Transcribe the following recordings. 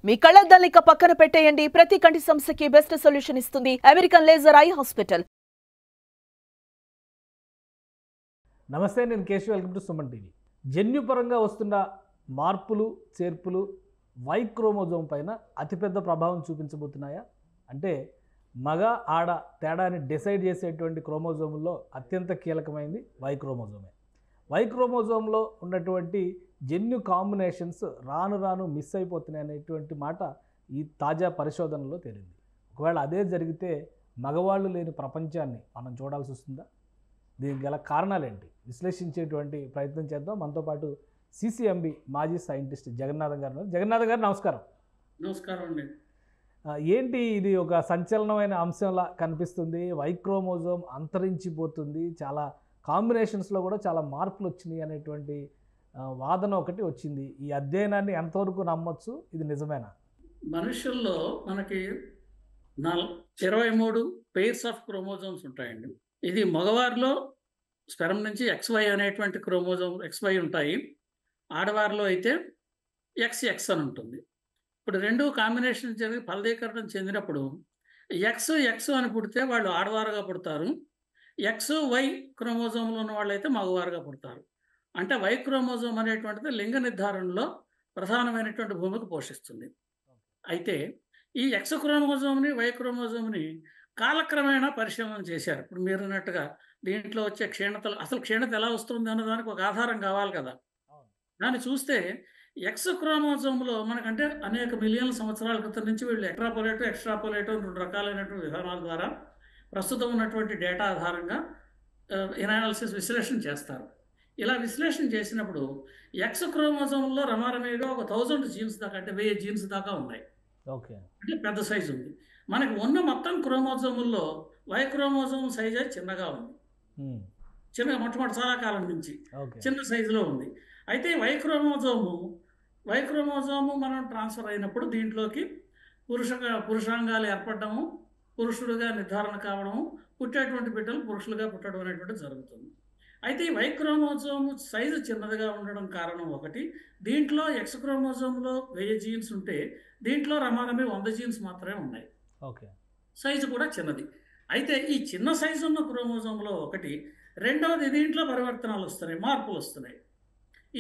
మీ కళ్ళద్దాల్ని ఇక పక్కన పెట్టేయండి. ప్రతి కంటి సమస్యకి బెస్ట్ సొల్యూషన్ ఇస్తుంది అమెరికన్ లేజర్ ఐ హాస్పిటల్. నమస్తే, నేను Keshav. Welcome to Suman TV. జన్యుపరంగా వస్తున్న మార్పులు చేర్పులు వై క్రోమోజోమ్ పైన అతిపెద్ద ప్రభావం చూపించబోతున్నాయా? అంటే మగ ఆడ తేడాని డిసైడ్ చేసేటువంటి క్రోమోజోముల్లో అత్యంత కీలకమైంది వై క్రోమోజోమే. వై క్రోమోజోమ్లో ఉన్నటువంటి జన్యు కాంబినేషన్స్ రాను రాను మిస్ అయిపోతున్నాయి అనేటువంటి మాట ఈ తాజా పరిశోధనలో తేలింది. ఒకవేళ అదే జరిగితే మగవాళ్ళు లేని ప్రపంచాన్ని మనం చూడాల్సి వస్తుందా? దీనికి గల కారణాలేంటి విశ్లేషించేటువంటి ప్రయత్నం చేద్దాం. మనతో పాటు సిసిఎంబి మాజీ సైంటిస్ట్ జగన్నాథం గారు ఉన్నారు. జగన్నాథం గారు నమస్కారం. నమస్కారం అండి. ఏంటి ఇది ఒక సంచలనమైన అంశంలా కనిపిస్తుంది. వై క్రోమోజోమ్ అంతరించిపోతుంది, చాలా కాంబినేషన్స్లో కూడా చాలా మార్పులు వచ్చినాయి అనేటువంటి వాదన ఒకటి వచ్చింది. ఈ అధ్యయనాన్ని ఎంతవరకు నమ్మొచ్చు? ఇది నిజమేనా? మనుషుల్లో మనకి 23 పెయిర్స్ ఆఫ్ క్రోమోజోమ్స్ ఉంటాయండి. ఇది మగవారిలో స్పెర్మ్ నుంచి XY అనేటువంటి క్రోమోజోమ్ XY ఉంటాయి. ఆడవారిలో అయితే XX అని ఉంటుంది. ఇప్పుడు రెండు కాంబినేషన్ జరిగి ఫలదీకరణం చెందినప్పుడు X అని పుడితే వాళ్ళు ఆడవారుగా పుడతారు. XY క్రోమోజోమ్లో ఉన్న వాళ్ళు అయితే మగవారుగా పుడతారు. అంటే వై క్రోమోజోమ్ అనేటువంటిది లింగ నిర్ధారణలో ప్రధానమైనటువంటి భూమిక పోషిస్తుంది. అయితే ఈ X క్రోమోజోమ్ని వై క్రోమోజోమ్ని కాలక్రమేణా పరిశీలన చేశారు. ఇప్పుడు మీరు అన్నట్టుగా దీంట్లో వచ్చే క్షీణతలు, అసలు క్షీణత ఎలా వస్తుంది అన్నదానికి ఒక ఆధారం కావాలి కదా. దాన్ని చూస్తే ఎక్స్ క్రోమోజోమ్లో మనకంటే అనేక మిలియన్ల సంవత్సరాల క్రితం నుంచి వీళ్ళు ఎక్స్ట్రాపోలేటో 2 రకాలైనటువంటి విధానాల ద్వారా ప్రస్తుతం ఉన్నటువంటి డేటా ఆధారంగా ఎనాలిసిస్ విశ్లేషణ చేస్తారు. ఇలా విశ్లేషణ చేసినప్పుడు ఎక్స్ క్రోమోజోమ్లో రమారమేగా ఒక 1000 జీన్స్ దాకా, అంటే 1000 జీన్స్ దాకా ఉన్నాయి. ఓకే, అంటే పెద్ద సైజు ఉంది. మనకి ఉన్న మొత్తం క్రోమోజోముల్లో వై క్రోమోజోమ్ సైజే చిన్నగా ఉంది. చిన్నగా మొట్టమొదటి చాలా కాలం నుంచి చిన్న సైజులో ఉంది. అయితే వై క్రోమోజోము మనం ట్రాన్స్ఫర్ అయినప్పుడు దీంట్లోకి పురుషాంగాలు ఏర్పడము, పురుషుడుగా నిర్ధారణ కావడము, పుట్టేటువంటి బిడ్డలు పురుషులుగా పుట్టడం అనేటువంటి జరుగుతుంది. అయితే ఈ వై క్రోమోజోము సైజు చిన్నదిగా ఉండడం కారణం ఒకటి. దీంట్లో ఎక్స్ క్రోమోజోమ్లో 1000 జీన్స్ ఉంటే దీంట్లో రమారమి 100 జీన్స్ మాత్రమే ఉన్నాయి. ఓకే, సైజు కూడా చిన్నది. అయితే ఈ చిన్న సైజు ఉన్న క్రోమోజోమ్లో ఒకటి. రెండవది, దీంట్లో పరివర్తనాలు వస్తున్నాయి, మార్పులు వస్తున్నాయి.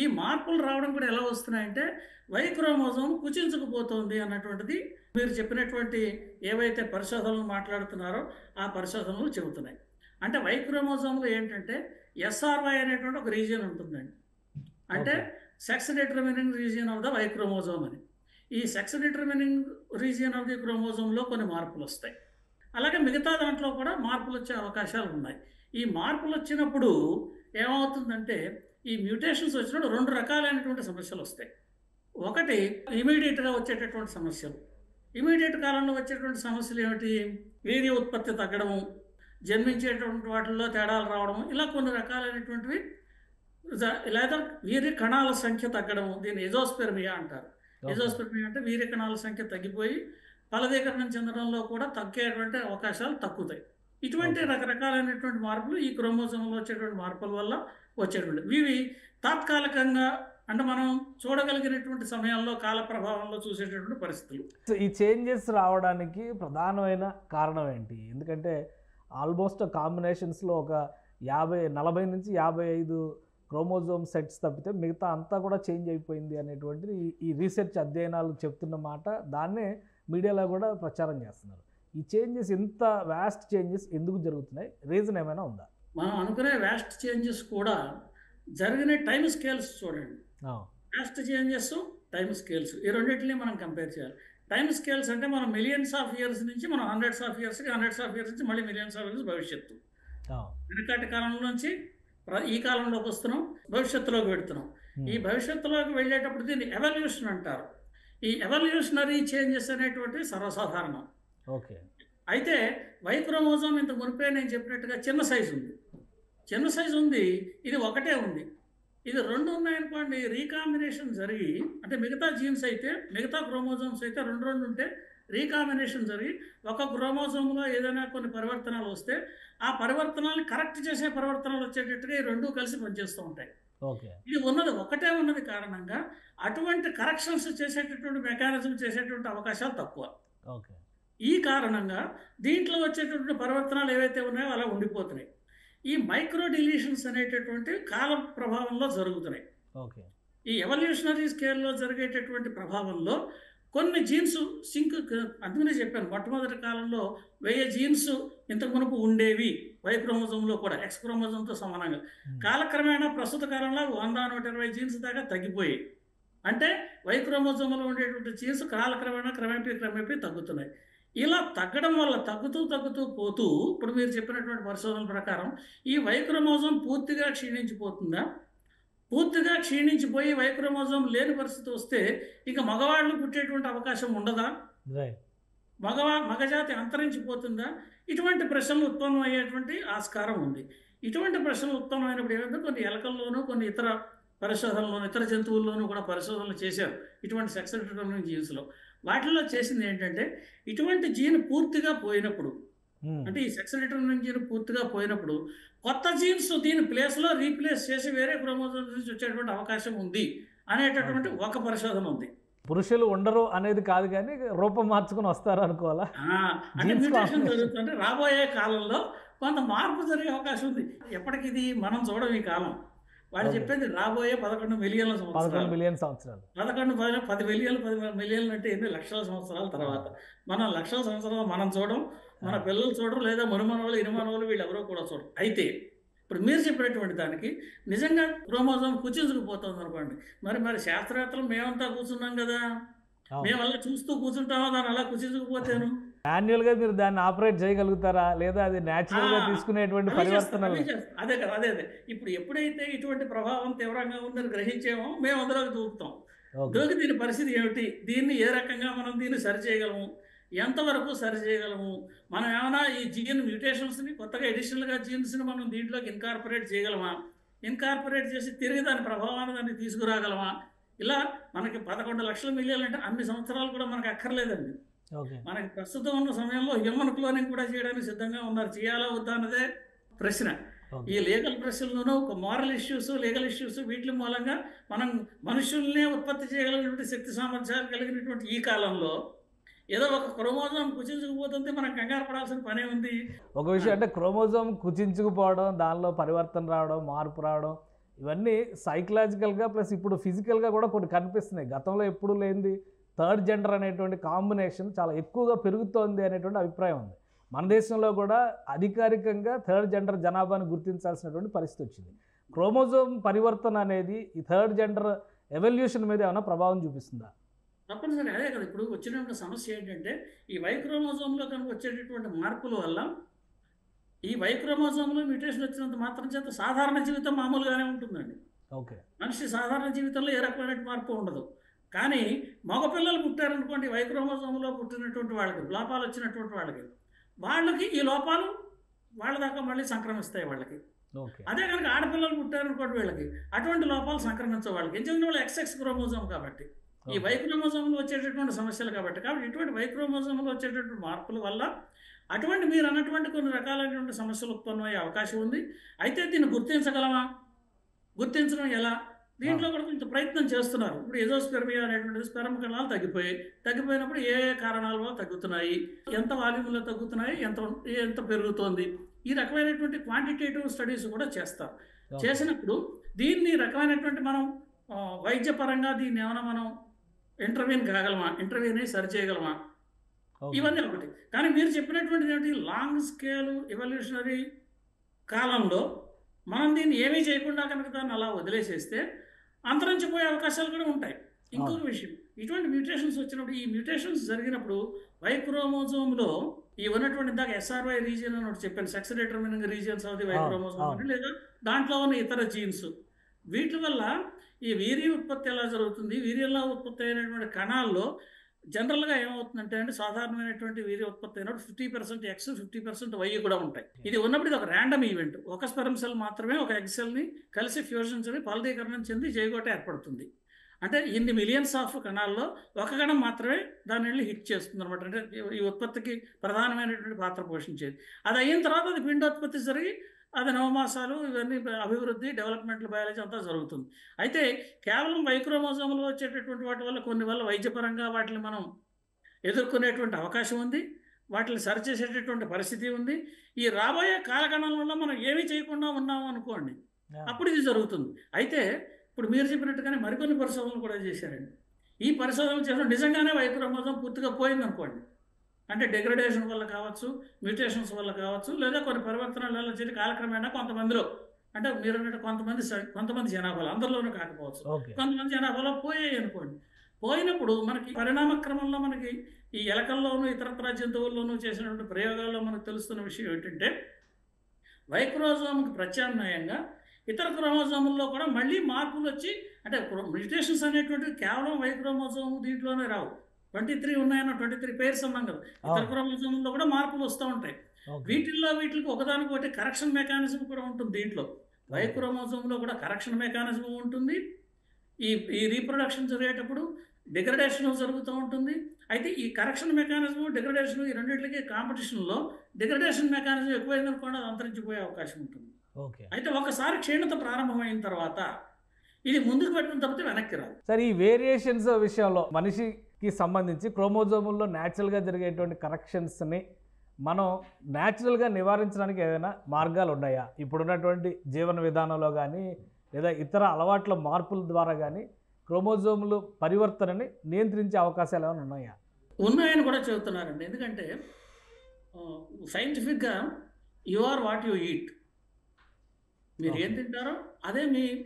ఈ మార్పులు రావడం కూడా ఎలా వస్తున్నాయంటే వై క్రోమోజోమ్ కుచించుకుపోతుంది అన్నటువంటిది మీరు చెప్పినటువంటి ఏవైతే పరిశోధనలు మాట్లాడుతున్నారో ఆ పరిశోధనలు చెబుతున్నాయి. అంటే వై క్రోమోజోమ్లో ఏంటంటే SRY అనేటువంటి ఒక రీజియన్ ఉంటుందండి. అంటే sex determining region of the why chromosome అని. ఈ sex determining region of the క్రోమోజోమ్లో కొన్ని మార్పులు వస్తాయి. అలాగే మిగతా దాంట్లో కూడా మార్పులు వచ్చే అవకాశాలు ఉన్నాయి. ఈ మార్పులు వచ్చినప్పుడు ఏమవుతుందంటే ఈ మ్యూటేషన్స్ వచ్చినప్పుడు 2 రకాలైనటువంటి సమస్యలు వస్తాయి. ఒకటి ఇమీడియట్గా వచ్చేటటువంటి సమస్యలు. ఇమీడియట్ కాలంలో వచ్చేటువంటి సమస్యలు ఏమిటి? వీర్య ఉత్పత్తి తగ్గడము, జన్మించేటువంటి వాటిల్లో తేడాలు రావడం, ఇలా కొన్ని రకాలైనటువంటివి. లేదా వీర్య కణాల సంఖ్య తగ్గడము, దీన్ని ఎజోస్పెర్మియా అంటారు. ఎజోస్పెర్మియా అంటే వీర్య కణాల సంఖ్య తగ్గిపోయి ఫలదీకరణం చెందడంలో కూడా తగ్గేటువంటి అవకాశాలు తగ్గుతాయి. ఇటువంటి రకరకాలైనటువంటి మార్పులు ఈ క్రోమోజోమ్లో వచ్చేటువంటి మార్పుల వల్ల వచ్చేటువంటి ఇవి తాత్కాలికంగా, అంటే మనం చూడగలిగినటువంటి సమయాల్లో కాల ప్రభావంలో చూసేటటువంటి పరిస్థితులు. సో ఈ చేంజెస్ రావడానికి ప్రధానమైన కారణం ఏంటి? ఎందుకంటే ఆల్మోస్ట్ కాంబినేషన్స్లో ఒక 40 నుంచి 55 క్రోమోజోమ్ సెట్స్ తప్పితే మిగతా అంతా కూడా చేంజ్ అయిపోయింది అనేటువంటిది ఈ రీసెర్చ్ అధ్యయనాలు చెప్తున్న మాట. దాన్నే మీడియాలో కూడా ప్రచారం చేస్తున్నారు. ఈ చేంజెస్, ఇంత వ్యాస్ట్ చేంజెస్ ఎందుకు జరుగుతున్నాయి? రీజన్ ఏమైనా ఉందా? మనం అనుకునే వ్యాస్ట్ చేంజెస్ కూడా జరిగిన టైం స్కేల్స్ చూడండి. వ్యాస్ట్ చేంజెస్, టైం స్కేల్స్, ఈ రెండింటిని మనం కంపేర్ చేయాలి. టైం స్కేల్స్ అంటే మనం మిలియన్స్ ఆఫ్ ఇయర్స్ నుంచి మనం హండ్రెడ్స్ ఆఫ్ ఇయర్స్ నుంచి మళ్ళీ మిలియన్స్ ఆఫ్ ఇయర్స్ భవిష్యత్తు. వెనకటి కాలంలో నుంచి ఈ కాలంలోకి వస్తున్నాం, భవిష్యత్తులోకి వెళుతున్నాం. ఈ భవిష్యత్తులోకి వెళ్ళేటప్పుడు దీన్ని ఎవల్యూషన్ అంటారు. ఈ ఎవల్యూషనరీ చేంజెస్ అనేటువంటివి సర్వసాధారణం. ఓకే, అయితే వై క్రోమోజోమ్ ఇంత మునిపే నేను చెప్పినట్టుగా చిన్న సైజు ఉంది. ఇది ఒకటే ఉంది. ఇది 2 ఉన్నాయనుకోండి, రీకాంబినేషన్ జరిగి, అంటే మిగతా జీన్స్ అయితే, మిగతా క్రోమోజోమ్స్ అయితే 2 ఉంటే రీకాంబినేషన్ జరిగి ఒక క్రోమోజోమ్లో ఏదైనా కొన్ని పరివర్తనాలు వస్తే ఆ పరివర్తనాలను కరెక్ట్ చేసే పరివర్తనాలు వచ్చేటట్టుగా ఈ 2 కలిసి పనిచేస్తూ ఉంటాయి. ఓకే. ఇది ఒకటే ఉన్నది కారణంగా అటువంటి కరెక్షన్స్ చేసేటటువంటి మెకానిజం చేసేటువంటి అవకాశాలు తక్కువ. ఓకే. ఈ కారణంగా దీంట్లో వచ్చేటటువంటి పరివర్తనాలు ఏవైతే ఉన్నాయో అలా ఉండిపోతున్నాయి. ఈ మైక్రో డిలీషన్స్ అనేటటువంటి కాల ప్రభావంలో జరుగుతున్నాయి. ఓకే. ఈ ఎవల్యూషనరీ స్కేల్లో జరిగేటటువంటి ప్రభావంలో కొన్ని జీన్స్ అందుకనే చెప్పాను మొట్టమొదటి కాలంలో 1000 జీన్స్ ఇంతకు మునుపు ఉండేవి వై క్రోమోజోమ్లో కూడా ఎక్స్ క్రోమోజోమ్తో సమానంగా. కాలక్రమేణా ప్రస్తుత కాలంలో 100-120 జీన్స్ దాకా తగ్గిపోయాయి. అంటే వై క్రోమోజోమ్లో ఉండేటువంటి జీన్స్ కాలక్రమేణా క్రమేపీ తగ్గుతున్నాయి. ఇలా తగ్గడం వల్ల తగ్గుతూ పోతూ ఇప్పుడు మీరు చెప్పినటువంటి పరిశోధనల ప్రకారం ఈ వై క్రోమోజోమ్ పూర్తిగా క్షీణించిపోతుందా? పూర్తిగా క్షీణించిపోయి వై క్రోమోజోమ్ లేని పరిస్థితి వస్తే ఇక మగవాళ్ళు పుట్టేటువంటి అవకాశం ఉండదా? రైట్. మగజాతి అంతరించిపోతుందా? ఇటువంటి ప్రశ్నలు ఉత్పన్నమయ్యేటువంటి ఆస్కారం ఉంది. ఇటువంటి ప్రశ్నలు ఉత్పన్నమైనప్పుడు ఏమంటే కొన్ని ఎలకల్లోనూ కొన్ని ఇతర పరిశోధనలోను ఇతర జంతువుల్లోనూ కూడా పరిశోధనలు చేశారు ఇటువంటి సెక్స్ డిటర్మినింగ్ జీన్స్లో. వాటిల్లో చేసింది ఏంటంటే ఇటువంటి జీన్ పూర్తిగా పోయినప్పుడు, అంటే ఈ సెక్స్ డిటర్మినింగ్ జీన్ పూర్తిగా పోయినప్పుడు కొత్త జీన్స్ దీని ప్లేస్లో రీప్లేస్ చేసి వేరే క్రోమోజోమ్స్ నుంచి వచ్చేటువంటి అవకాశం ఉంది అనేటటువంటి ఒక పరిశోధన ఉంది. పురుషులు ఉండరు అనేది కాదు కానీ రూపం మార్చుకుని వస్తారు అనుకోవాలా? అంటే మ్యూటేషన్ జరుగుతుంటే రాబోయే కాలంలో కొంత మార్పు జరిగే అవకాశం ఉంది. ఎప్పటికి ఇది మనం చూడం ఈ కాలం. వాళ్ళు చెప్పేది రాబోయే 11 మిలియన్ల సంవత్సరాలు. 11 మిలియన్ సంవత్సరాలు. 10 మిలియన్లు 10 మిలియన్లు అంటే ఎన్ని లక్షల సంవత్సరాల తర్వాత. మనం లక్షల సంవత్సరాలు మనం చూడం, మన పిల్లలు చూడరు, లేదా మనుమనవాళ్ళు ఇనుమనవాళ్ళు వీళ్ళు ఎవరో కూడా చూడరు. అయితే ఇప్పుడు మీరు చెప్పినటువంటి దానికి నిజంగా క్రోమోజోమ్ కుచించుకుపోతుంది అనుకోండి, మరి శాస్త్రవేత్తలు మేమంతా కూర్చున్నాం కదా, మేము అలా చూస్తూ కూర్చుంటామో దాన్ని అలా కుచించుకుపోతాను. మాన్యువల్గా మీరు దాన్ని ఆపరేట్ చేయగలుగుతారా, లేదా అది న్యాచురల్గా తీసుకునేటువంటి పరివర్తనలు? అదే కదా, అదే ఇప్పుడు ఎప్పుడైతే ఇటువంటి ప్రభావం తీవ్రంగా ఉందని గ్రహించేమో మేము అందులోకి దూకుతాం. దూకి దీని పరిస్థితి ఏమిటి, దీన్ని ఏ రకంగా మనం దీన్ని సరి చేయగలము, ఎంతవరకు సరి చేయగలము, మనం ఏమైనా ఈ జీన్ మ్యూటేషన్స్ని కొత్తగా ఎడిషనల్గా జీన్స్ని మనం దీంట్లోకి ఇన్కార్పొరేట్ చేయగలమా, ఇన్కార్పొరేట్ చేసి తిరిగి దాని ప్రభావాన్ని దాన్ని తీసుకురాగలమా? ఇలా మనకి 11 లక్షల మిలియన్లు అంటే అన్ని సంవత్సరాలు కూడా మనకు అక్కర్లేదండి. మనకి ప్రస్తుతం ఉన్న సమయంలో హ్యూమన్ క్లోనింగ్ కూడా చేయడానికి సిద్ధంగా ఉన్నారు. చేయాలా వద్దా అన్నదే ప్రశ్న. ఈ లీగల్ ప్రశ్నల్లోనూ మోరల్ ఇష్యూస్, లీగల్ ఇష్యూస్ వీటి మూలంగా మనం మనుషుల్నే ఉత్పత్తి చేయగలిగినటువంటి శక్తి సామర్థ్యాలు కలిగినటువంటి ఈ కాలంలో ఏదో ఒక క్రోమోజోమ్ కుచించుకుపోతుంది, మనం కంగారు పడాల్సిన పనే ఉంది. ఒక విషయం అంటే క్రోమోజోమ్ కుచించుకుపోవడం, దానిలో పరివర్తన రావడం, మార్పు రావడం, ఇవన్నీ సైకలాజికల్గా ప్లస్ ఇప్పుడు ఫిజికల్గా కూడా కొన్ని కనిపిస్తున్నాయి. గతంలో ఎప్పుడు లేనిది థర్డ్ జెండర్ అనేటువంటి కాంబినేషన్ చాలా ఎక్కువగా పెరుగుతోంది అనేటువంటి అభిప్రాయం ఉంది. మన దేశంలో కూడా అధికారికంగా థర్డ్ జెండర్ జనాభాను గుర్తించాల్సినటువంటి పరిస్థితి వచ్చింది. క్రోమోజోమ్ పరివర్తన అనేది ఈ థర్డ్ జెండర్ ఎవల్యూషన్ మీద ఏమైనా ప్రభావం చూపిస్తుందా? తప్పనిసరి అదే కదా. ఇప్పుడు వచ్చినటువంటి సమస్య ఏంటంటే ఈ వై క్రోమోజోమ్లో కనుక వచ్చేటటువంటి మార్పుల వల్ల ఈ వై క్రోమోజోమ్లో మ్యూటేషన్ వచ్చినంత మాత్రం చేత సాధారణ జీవితం మామూలుగానే ఉంటుందండి. ఓకే. మనిషి సాధారణ జీవితంలో ఏ రకమైన మార్పు ఉండదు. కానీ మగపిల్లలు పుట్టారనుకోండి, వై క్రోమోజోమ్లో పుట్టినటువంటి లోపాలు వచ్చినటువంటి వాళ్ళకి ఈ లోపాలు వాళ్ళ దాకా మళ్ళీ సంక్రమిస్తాయి వాళ్ళకి. అదే కనుక ఆడపిల్లలు పుట్టారనుకోండి వీళ్ళకి అటువంటి లోపాలు సంక్రమించే వాళ్ళకి. ఎందుకంటే వాళ్ళు XX క్రోమోజోమ్ కాబట్టి ఈ వై క్రోమోజోమ్లో వచ్చేటటువంటి సమస్యలు కాబట్టి ఇటువంటి వై క్రోమోజోమ్లో వచ్చేటటువంటి మార్పుల వల్ల అటువంటి మీరు అన్నటువంటి కొన్ని రకాలైనటువంటి సమస్యలు ఉత్పన్నమయ్యే అవకాశం ఉంది. అయితే దీన్ని గుర్తించగలమా, గుర్తించడం ఎలా, దీంట్లో కూడా కొంచెం ప్రయత్నం చేస్తున్నారు. ఇప్పుడు ఎజోస్పెర్మియా అనేటువంటి స్పెర్మ్ కణాలు తగ్గిపోయినప్పుడు ఏ కారణాల వల్ల తగ్గుతున్నాయి, ఎంత వాల్యూమ్లో తగ్గుతున్నాయి, ఎంత పెరుగుతోంది, ఈ రకమైనటువంటి క్వాంటిటేటివ్ స్టడీస్ కూడా చేస్తారు. చేసినప్పుడు దీన్ని రకమైనటువంటి మనం వైద్యపరంగా దీన్ని ఏమైనా మనం ఇంటర్వ్యూన్ కాగలమా, ఇంటర్వ్యూని సరి చేయగలమా, ఇవన్నీ ఒకటి. కానీ మీరు చెప్పినటువంటి ఏమిటి లాంగ్ స్కేల్ ఎవల్యూషనరీ కాలంలో మనం దీన్ని ఏమీ చేయకుండా కనుక దాన్ని అలా వదిలేసేస్తే అంతరించిపోయే అవకాశాలు కూడా ఉంటాయి. ఇంకొక విషయం, ఇటువంటి మ్యూటేషన్స్ వచ్చినప్పుడు ఈ మ్యూటేషన్స్ జరిగినప్పుడు వై క్రోమోజోమ్లో ఈ ఉన్నటువంటి ఇందాక SRY రీజియన్ అని ఒకటి చెప్పాను, sex determining regions of the why chromosome, లేదా దాంట్లో ఉన్న ఇతర జీన్స్, వీటి వల్ల ఈ వీర్య ఉత్పత్తి ఎలా జరుగుతుంది, వీర్యంలో ఉత్పత్తి అయినటువంటి కణాల్లో జనరల్గా ఏమవుతుందంటే అండి, సాధారణమైనటువంటి వీర్య ఉత్పత్తి అయినప్పుడు 50% X 50% Y కూడా ఉంటాయి. ఇది ఉన్నప్పుడు ఇది ఒక ర్యాండమ్ ఈవెంట్. ఒక స్పెర్మ్ సెల్ మాత్రమే ఒక ఎగ్ సెల్ని కలిసి ఫ్యూజన్ చెంది ఫలదీకరణం చెంది జైగోట ఏర్పడుతుంది. అంటే ఇన్ని మిలియన్స్ ఆఫ్ కణాల్లో ఒక కణం మాత్రమే దాన్ని వెళ్ళి హిట్ చేస్తుంది అనమాట. అంటే ఈ ఉత్పత్తికి ప్రధానమైనటువంటి పాత్ర పోషించేది. అది అయిన తర్వాత అది పిండోత్పత్తి జరిగి అది నవమాసాలు ఇవన్నీ అభివృద్ధి డెవలప్మెంటల్ బయాలజీ అంతా జరుగుతుంది. అయితే కేవలం వైక్రోమోజోమ్లో వచ్చేటటువంటి వాటి వల్ల కొన్ని వల్ల వైద్యపరంగా వాటిని మనం ఎదుర్కొనేటువంటి అవకాశం ఉంది, వాటిని సరిచేసేటటువంటి పరిస్థితి ఉంది. ఈ రాబోయే కాలగణంలో మనం ఏమీ చేయకుండా ఉన్నాము అనుకోండి, అప్పుడు ఇది జరుగుతుంది. అయితే ఇప్పుడు మీరు చెప్పినట్టుగానే మరికొన్ని పరిశోధనలు కూడా చేశారండి. ఈ పరిశోధనలు చేసిన నిజంగానే వైక్రోమోజోమ్ పూర్తిగా పోయింది అనుకోండి, అంటే డిగ్రేడేషన్ వల్ల కావచ్చు, మ్యూటేషన్స్ వల్ల కావచ్చు, లేదా కొన్ని పరివర్తనల వల్ల వచ్చి కాలక్రమేణా కొంతమందిలో, అంటే మీరు అన్నట్టు కొంతమంది జనాభాలో, అందరిలోనూ కాకపోవచ్చు, కొంతమంది జనాభాలో పోయాయి అనుకోండి. పోయినప్పుడు మనకి పరిణామ క్రమంలో మనకి ఈ ఎలకల్లోనూ ఇతరత్ర జంతువుల్లోనూ చేసినటువంటి ప్రయోగాల్లో మనకు తెలుస్తున్న విషయం ఏంటంటే, వైక్రోజోమ్కి ప్రత్యామ్నాయంగా ఇతర క్రోమోజోముల్లో కూడా మళ్ళీ మార్పులు వచ్చి, అంటే మ్యూటేషన్స్ అనేటువంటివి కేవలం వైక్రోమోజోమ్ దీంట్లోనే రావు. 23 ఉన్నాయన్న 23 పేర్స్ అన్నాం కదా, ఇతర క్రోమోజోముల్లో కూడా మార్పులు వస్తూ ఉంటాయి. వీటికి ఒకదానికొకటి కరెక్షన్ మెకానిజం కూడా ఉంటుంది. దీంట్లో వైక్రోమోజోమ్లో కూడా కరెక్షన్ మెకానిజం ఉంటుంది. ఈ రీప్రొడక్షన్ జరిగేటప్పుడు డిగ్రేడేషన్ జరుగుతూ ఉంటుంది. అయితే ఈ కరెక్షన్ మెకానిజం, డిగ్రేడేషన్, ఈ రెండింటికి కాంపిటీషన్లో డిగ్రేడేషన్ మెకానిజం ఎక్కువైందనుకోండి, అది అంతరించిపోయే అవకాశం ఉంటుంది. అయితే ఒకసారి క్షీణత ప్రారంభమైన తర్వాత ఇది ముందుకు పెట్టడం తప్పితే వెనక్కి రాదు. సరే, ఈ వేరియేషన్స్ విషయంలో మనిషికి సంబంధించి క్రోమోజోముల్లో న్యాచురల్గా జరిగేటువంటి కరెక్షన్స్ని మనం న్యాచురల్గా నివారించడానికి ఏదైనా మార్గాలు ఉన్నాయా? ఇప్పుడున్నటువంటి జీవన విధానంలో కానీ లేదా ఇతర అలవాట్ల మార్పుల ద్వారా కానీ క్రోమోజోములు పరివర్తనని నియంత్రించే అవకాశాలు ఏమైనా ఉన్నాయా? ఉన్నాయని కూడా చెబుతున్నారండి. ఎందుకంటే సైంటిఫిక్గా you are what you eat, మీరు ఏం తింటారో అదే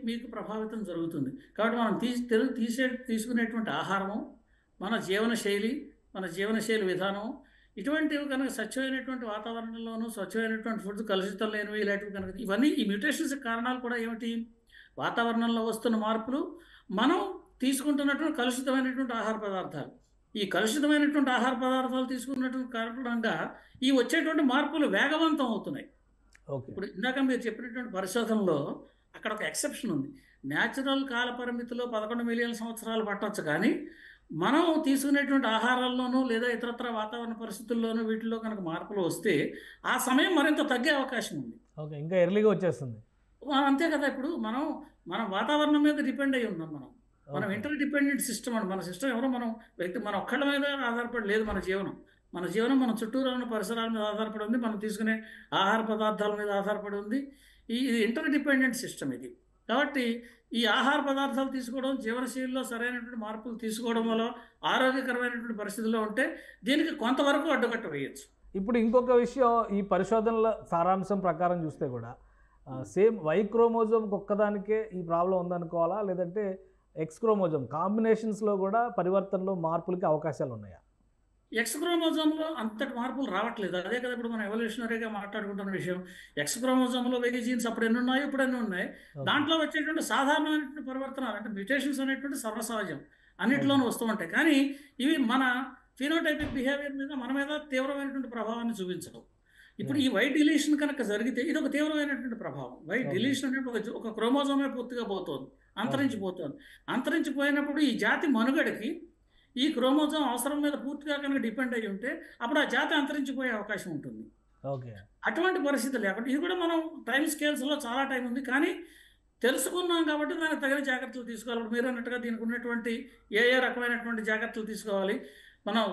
మీకు ప్రభావితం జరుగుతుంది. కాబట్టి మనం తీసుకునేటువంటి ఆహారము, మన జీవనశైలి విధానం, ఇటువంటివి కనుక స్వచ్ఛమైనటువంటి వాతావరణంలోనూ స్వచ్ఛమైనటువంటి ఫుడ్, కలుషితం లేనివి ఇలాంటివి కనుక, ఇవన్నీ ఈ మ్యూటేషన్స్ కారణాలు కూడా ఏమిటి? వాతావరణంలో వస్తున్న మార్పులు, మనం తీసుకుంటున్నటువంటి కలుషితమైనటువంటి ఆహార పదార్థాలు. ఈ కలుషితమైనటువంటి ఆహార పదార్థాలు తీసుకున్నటువంటి కారణంగా ఈ వచ్చేటువంటి మార్పులు వేగవంతం అవుతున్నాయి. ఇప్పుడు ఇందాక మీరు చెప్పినటువంటి పరిశోధనలో అక్కడ ఒక ఎక్సెప్షన్ ఉంది. న్యాచురల్ కాల పరిమితిలో 11 మిలియన్ సంవత్సరాలు పట్టవచ్చు, కానీ మనం తీసుకునేటువంటి ఆహారాల్లోనూ లేదా ఇతరత్ర వాతావరణ పరిస్థితుల్లోనూ వీటిలో కనుక మార్పులు వస్తే ఆ సమయం మరింత తగ్గే అవకాశం ఉంది. ఇంకా ఎర్లీగా వచ్చేస్తుంది. అంతే కదా. ఇప్పుడు మనం వాతావరణం మీద డిపెండ్ అయ్యి ఉన్నాం. మనం ఇంటర్ డిపెండెంట్ సిస్టమ్ అండి. మన సిస్టమ్ ఎవరో మన ఒక్కళ్ళ మీద ఆధారపడి లేదు. మన జీవనం మన చుట్టూరు ఉన్న పరిసరాల మీద ఆధారపడి ఉంది, మనం తీసుకునే ఆహార పదార్థాల మీద ఆధారపడి ఉంది. ఇది ఇంటర్ డిపెండెంట్ సిస్టమ్ ఇది. కాబట్టి ఈ ఆహార పదార్థాలు తీసుకోవడం, జీవనశైలిలో సరైనటువంటి మార్పులు తీసుకోవడం వల్ల ఆరోగ్యకరమైనటువంటి పరిస్థితుల్లో ఉంటే దీనికి కొంతవరకు అడ్డుకట్ట వేయచ్చు. ఇప్పుడు ఇంకొక విషయం, ఈ పరిశోధనల సారాంశం ప్రకారం చూస్తే కూడా సేమ్ వై క్రోమోజోమ్కి ఒక్కదానికే ఈ ప్రాబ్లం ఉందనుకోవాలా, లేదంటే ఎక్స్ క్రోమోజోమ్ కాంబినేషన్స్లో కూడా పరివర్తనలో మార్పులకి అవకాశాలు ఉన్నాయా? ఎక్స్ క్రోమోజోమ్లో అంతటి మార్పులు రావట్లేదు. అదే కదా ఇప్పుడు మనం ఎవల్యూషనరీగా మాట్లాడుకుంటున్న విషయం. ఎక్స్ క్రోమోజోమ్లో వెరీ జీన్స్ అప్పుడు ఎన్ని ఉన్నాయో ఇప్పుడు ఎన్ని ఉన్నాయి. దాంట్లో వచ్చేటువంటి సాధారణమైనటువంటి పరివర్తనాలు, అంటే మ్యూటేషన్స్ అనేటువంటి సర్వసహజం, అన్నింటిలోనూ వస్తూ ఉంటాయి. కానీ ఇవి మన ఫినోటైపిక్ బిహేవియర్ మీద, మన మీద తీవ్రమైనటువంటి ప్రభావాన్ని చూపించవు. ఇప్పుడు ఈ వైట్ డిలీషన్ కనుక జరిగితే ఇది ఒక తీవ్రమైనటువంటి ప్రభావం. వైట్ డిలీషన్ అంటే ఒక క్రోమోజోమే పూర్తిగా పోతుంది, అంతరించిపోతుంది. అంతరించిపోయినప్పుడు ఈ జాతి మనుగడకి ఈ క్రోమోజోమ్ అవసరం మీద పూర్తిగా కనుక డిపెండ్ అయ్యి ఉంటే అప్పుడు ఆ జాతి అంతరించిపోయే అవకాశం ఉంటుంది. అటువంటి పరిస్థితి లేకుండా ఇది కూడా మనం టైం స్కేల్స్లో చాలా టైం ఉంది, కానీ తెలుసుకున్నాం కాబట్టి దానికి తగిన జాగ్రత్తలు తీసుకోవాలి. మీరు అన్నట్టుగా దీనికి ఉన్నటువంటి ఏ రకమైనటువంటి జాగ్రత్తలు తీసుకోవాలి, మనం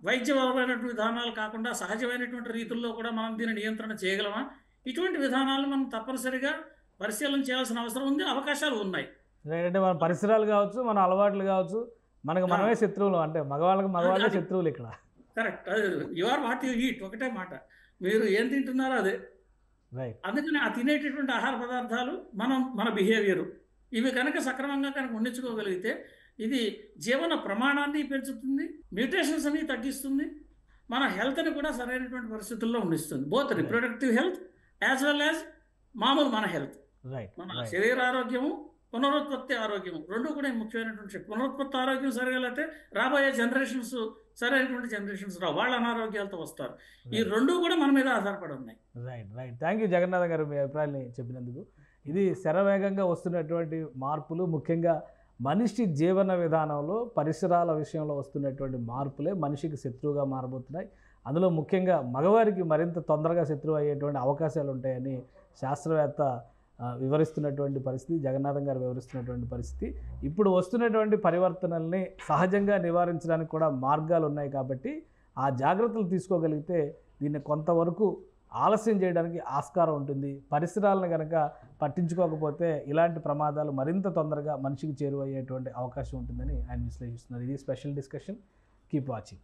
వైద్యపరమైనటువంటి విధానాలు కాకుండా సహజమైనటువంటి రీతుల్లో కూడా మనం దీన్ని నియంత్రణ చేయగలమా, ఇటువంటి విధానాలను మనం తప్పనిసరిగా పరిశీలన చేయాల్సిన అవసరం ఉంది, అవకాశాలు ఉన్నాయి. అంటే మన పరిసరాలు కావచ్చు, మన అలవాట్లు కావచ్చు, మనకు మనమే శత్రువులు, అంటే మగవాళ్ళే శత్రువులు ఇక్కడ. Correct. You are what you eat, ఒకటే మాట. మీరు ఏం తింటున్నారో అదే. అందుకని ఆ తినేటటువంటి ఆహార పదార్థాలు, మన బిహేవియరు, ఇవి కనుక సక్రమంగా కనుక ఉండించుకోగలిగితే ఇది జీవన ప్రమాణాన్ని పెంచుతుంది, మ్యూటేషన్స్ అని తగ్గిస్తుంది, మన హెల్త్ని కూడా సరైనటువంటి పరిస్థితుల్లో ఉండిస్తుంది. Both reproductive health as well as మామూలు మన హెల్త్, మన శరీర ఆరోగ్యము, పునరుత్పత్తి ఆరోగ్యం, రెండు కూడా ముఖ్యమైనటువంటి. పునరుత్పత్తి ఆరోగ్యం సరిగలిగితే రాబోయే జనరేషన్స్ సరైనటువంటి జనరేషన్స్ రావు, వాళ్ళ అనారోగ్యాలతో వస్తారు. ఈ రెండు కూడా మన మీద ఆధారపడి ఉన్నాయి. రైట్. థ్యాంక్ యూ జగన్నాథ్ గారు, మీ అభిప్రాయాన్ని చెప్పినందుకు. ఇది శరవేగంగా వస్తున్నటువంటి మార్పులు, ముఖ్యంగా మనిషి జీవన విధానంలో పరిసరాల విషయంలో వస్తున్నటువంటి మార్పులే మనిషికి శత్రువుగా మారబోతున్నాయి. అందులో ముఖ్యంగా మగవారికి మరింత తొందరగా శత్రువు అయ్యేటువంటి అవకాశాలు ఉంటాయని శాస్త్రవేత్త వివరిస్తున్నటువంటి పరిస్థితి, జగన్నాథం గారు వివరిస్తున్నటువంటి పరిస్థితి. ఇప్పుడు వస్తున్నటువంటి పరివర్తనల్ని సహజంగా నివారించడానికి కూడా మార్గాలు ఉన్నాయి కాబట్టి ఆ జాగ్రత్తలు తీసుకోగలిగితే దీన్ని కొంతవరకు ఆలస్యం చేయడానికి ఆస్కారం ఉంటుంది. పరిసరాలను కనుక పట్టించుకోకపోతే ఇలాంటి ప్రమాదాలు మరింత తొందరగా మనిషికి చేరువయ్యేటువంటి అవకాశం ఉంటుందని ఆయన విశ్లేషిస్తున్నారు. ఇది స్పెషల్ డిస్కషన్. Keep watching.